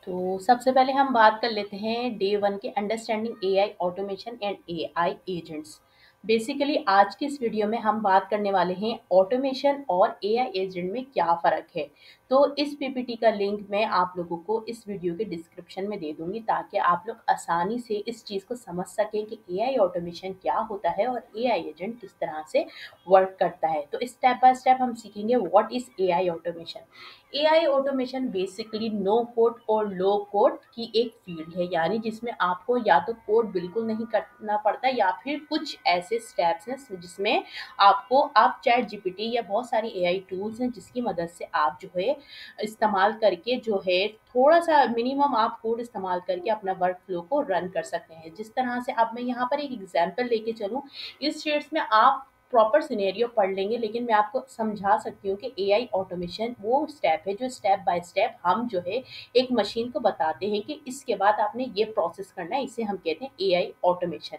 तो सबसे पहले हम बात कर लेते हैं डे वन के understanding AI automation and AI agents. Basically आज की इस वीडियो में हम बात करने वाले हैं ऑटोमेशन और एआई एजेंट में क्या फ़र्क है। तो इस पीपीटी का लिंक मैं आप लोगों को इस वीडियो के डिस्क्रिप्शन में दे दूंगी ताकि आप लोग आसानी से इस चीज़ को समझ सकें कि एआई ऑटोमेशन क्या होता है और एआई एजेंट किस तरह से वर्क करता है। तो स्टेप बाय स्टेप हम सीखेंगे what is AI automation. AI automation basically no code और लो कोड की एक फील्ड है, यानी जिसमें आपको या तो कोड बिल्कुल नहीं करना पड़ता या फिर कुछ ऐसे स्टेप्स हैं जिसमें आपको आप चैट जीपीटी या बहुत सारी एआई टूल्स हैं जिसकी मदद से आप जो है इस्तेमाल करके जो है थोड़ा सा मिनिमम आप कोड इस्तेमाल करके अपना वर्क फ्लो को रन कर सकते हैं। जिस तरह से अब मैं यहाँ पर एक एग्जांपल लेके चलूँ, इस शीट्स में आप प्रॉपर सिनेरियो पढ़ लेंगे, लेकिन मैं आपको समझा सकती हूँ कि एआई ऑटोमेशन वो स्टेप है जो स्टेप बाय स्टेप हम जो है एक मशीन को बताते हैं कि इसके बाद आपने ये प्रोसेस करना है। इसे हम कहते हैं एआई ऑटोमेशन।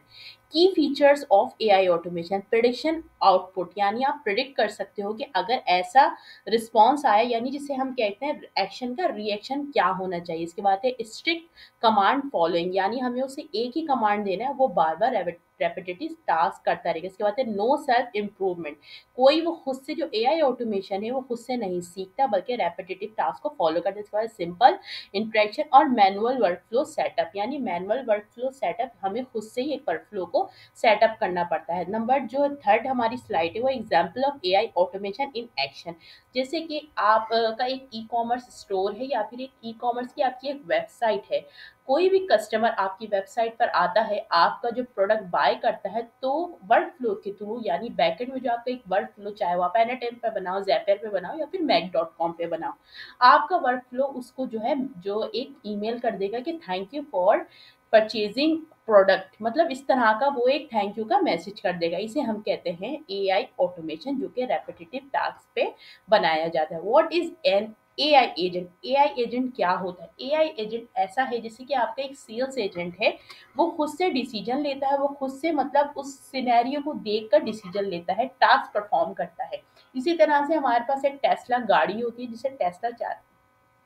की features of AI automation, prediction output, यानी आप प्रिडिक्ट कर सकते हो कि अगर ऐसा रिस्पॉन्स आया, यानी जिसे हम कहते हैं एक्शन का रिएक्शन क्या होना चाहिए। इसके बाद है स्ट्रिक्ट कमांड फॉलोइंग, यानी हमें उसे एक ही कमांड देना है, वो बार बार रेपिटेटिव टास्क करता रहेगा। इसके बाद है नो सेल्फ इम्प्रूवमेंट, कोई वो खुद से जो एआई ऑटोमेशन है वो खुद से नहीं सीखता बल्कि रेपिटेटिव टास्क को फॉलो करता है। इसके बाद सिंपल इंटरेक्शन और मैनुअल वर्कफ्लो सेटअप, यानी मैनुअल वर्कफ्लो सेटअप हमें खुद से ही एक वर्कफ्लो को सेटअप करना पड़ता है। नंबर जो थर्ड हमारी स्लाइड है वो example of AI automation in action. जैसे कि आप का एक ई कॉमर्स स्टोर है या फिर एक ई कॉमर्स की आपकी एक वेबसाइट है। कोई भी कस्टमर आपकी वेबसाइट पर आता है, आपका जो प्रोडक्ट बाय करता है, तो वर्क फ्लो के थ्रू, यानी बैकएंड में जो आपका एक वर्क फ्लो, चाहे वो आप एनाटेम पे बनाओ, ज़ेपियर पे बनाओ या फिर मैक.कॉम पे बनाओ, आपका वर्क फ्लो उसको जो है जो एक ईमेल कर देगा कि thank you for purchasing product, मतलब इस तरह का वो एक थैंक यू का मैसेज कर देगा। इसे हम कहते हैं एआई ऑटोमेशन, जो कि रेपिटेटिव टास्क पे बनाया जाता है। What is an AI agent? AI agent क्या होता है? एआई एजेंट ऐसा है जैसे कि आपका एक सेल्स एजेंट है, वो खुद से डिसीजन लेता है, वो खुद से मतलब उस सिनेरियो को देखकर डिसीजन लेता है, टास्क परफॉर्म करता है। इसी तरह से हमारे पास एक टेस्ला गाड़ी होती है, जिसे टेस्ला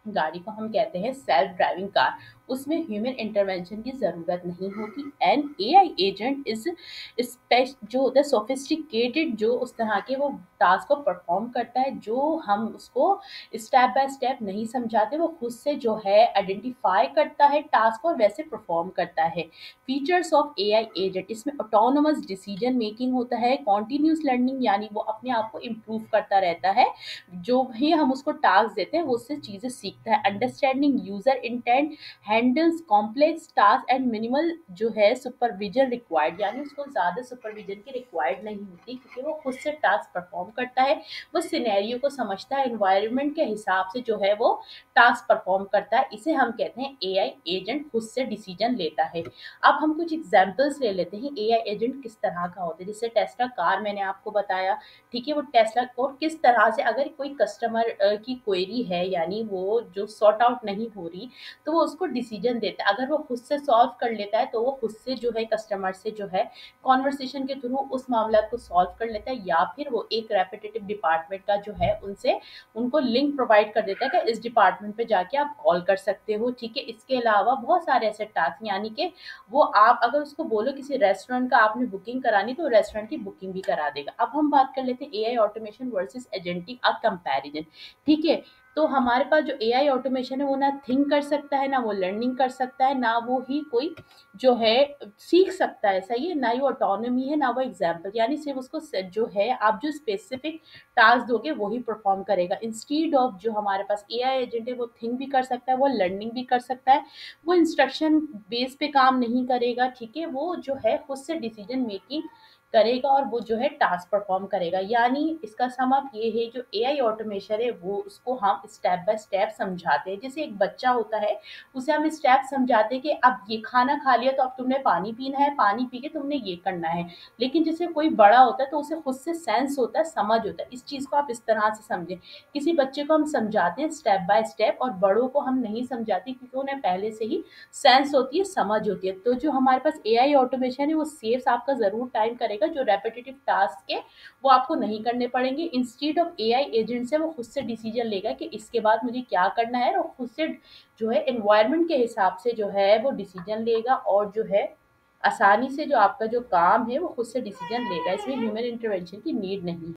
गाड़ी को हम कहते हैं सेल्फ ड्राइविंग कार। उसमें ह्यूमन इंटरवेंशन की ज़रूरत नहीं होती। एंड एआई एजेंट इज जो होता है सोफिस्टिकेटेड, जो उस तरह के वो टास्क को परफॉर्म करता है जो हम उसको स्टेप बाय स्टेप नहीं समझाते, वो खुद से जो है आइडेंटिफाई करता है टास्क को और वैसे परफॉर्म करता है। फीचर्स ऑफ एआई एजेंट, इसमें ऑटोनोमस डिसीजन मेकिंग होता है, कॉन्टिन्यूस लर्निंग, यानी वो अपने आप को इम्प्रूव करता रहता है, जो भी हम उसको टास्क देते हैं वो उससे चीज़ें सीखता है। Understanding user intent, handles complex task and minimal जो है सुपरविजन रिक्वायर्ड, यानी उसको ज़्यादा सुपरविजन की रिक्वायर्ड नहीं होती क्योंकि वो खुद से टास्क परफॉर्म करता है, वो सिनेरियो को समझता है, एनवायरनमेंट के हिसाब से जो है वो टास्क परफॉर्म करता है। इसे हम कहते हैं एआई एजेंट खुद से डिसीजन लेता है। अब हम कुछ एग्जाम्पल्स ले लेते हैं एआई एजेंट किस तरह का होता है। जैसे टेस्ला कार मैंने आपको बताया, ठीक है, वो टेस्ला और किस तरह से अगर कोई कस्टमर की क्वेरी है, यानी वो जो सॉर्ट आउट नहीं हो रही, तो वो उसको डिसीजन देता है। अगर वो खुद से सॉल्व कर लेता है तो वो खुद से जो है कस्टमर से जो है कॉन्वर्सेशन के थ्रू उस मामला को सॉल्व कर लेता है, या फिर वो एक रेपिटेटिव डिपार्टमेंट का जो है उनसे उनको लिंक प्रोवाइड कर देता है कि इस डिपार्टमेंट पे जाके आप कॉल कर सकते हो। ठीक है, इसके अलावा बहुत सारे ऐसे टास्क, यानी कि वो आप अगर उसको बोलो किसी रेस्टोरेंट का आपने बुकिंग करानी तो रेस्टोरेंट की बुकिंग भी करा देगा। अब हम बात कर लेते हैं AI automation versus agentic a comparison. ठीक है, तो हमारे पास जो एआई ऑटोमेशन है वो ना थिंक कर सकता है, ना वो लर्निंग कर सकता है, ना वो ही कोई जो है सीख सकता है, सही है, ना ही वो ऑटोनॉमी है, ना वो एग्जाम्पल, यानी सिर्फ उसको जो है आप जो स्पेसिफिक टास्क दोगे वही परफॉर्म करेगा। इंस्टीड ऑफ जो हमारे पास एआई एजेंट है वो थिंक भी कर सकता है, वो लर्निंग भी कर सकता है, वो इंस्ट्रक्शन बेस पे काम नहीं करेगा। ठीक है, वो जो है खुद से डिसीजन मेकिंग करेगा और वो जो है टास्क परफॉर्म करेगा। यानी इसका सम अप ये है, जो एआई ऑटोमेशन है वो उसको हम स्टेप बाय स्टेप समझाते हैं। जैसे एक बच्चा होता है, उसे हम स्टेप समझाते हैं कि अब ये खाना खा लिया तो अब तुमने पानी पीना है, पानी पी के तुमने ये करना है। लेकिन जैसे कोई बड़ा होता है तो उसे खुद से सेंस होता है, समझ होता है। इस चीज़ को आप इस तरह से समझें, किसी बच्चे को हम समझाते हैं स्टेप बाय स्टेप और बड़ों को हम नहीं समझाते क्योंकि उन्हें पहले से ही सेंस होती है, समझ होती है। तो जो हमारे पास एआई ऑटोमेशन है वो सेव्स आपका ज़रूर टाइम करेगा, जाएगा, जो रेपिटेटिव टास्क है वो आपको नहीं करने पड़ेंगे। इंस्टीड ऑफ एआई एजेंट से वो खुद से डिसीजन लेगा कि इसके बाद मुझे क्या करना है, और खुद से जो है एनवायरनमेंट के हिसाब से जो है वो डिसीजन लेगा, और जो है आसानी से जो आपका जो काम है वो खुद से डिसीजन लेगा। इसमें ह्यूमन इंटरवेंशन की नीड नहीं है।